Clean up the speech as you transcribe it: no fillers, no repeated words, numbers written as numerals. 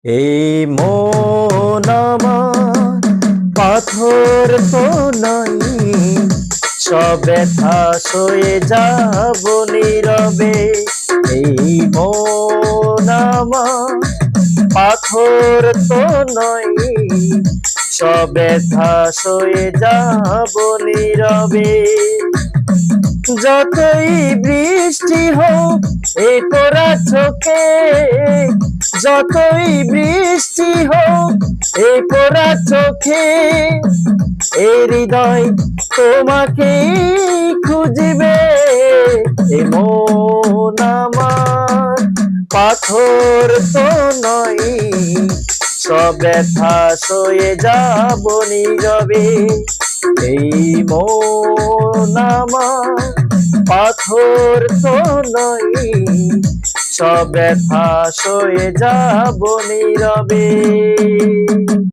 এই মন আমার পাথর তো নাই, সব ব্যথা সয়ে যাব নীরবে। এই মন আমার পাথর তো নয়, সব ব্যথা সয়ে যাব নীরবে। যতই বৃষ্টি হোক এই পোড়া চোখে, যতই বৃষ্টি হোক এই পোড়া চোখে, এই হৃদয় তোমাকে খুঁজবে। এ মন আমার পাথর তো নয়, সব ব্যথা সয়ে যাব নীরবে। এই মন আমার পাথর তো নয়, সব ব্যথা সয়ে যাব নীরবে।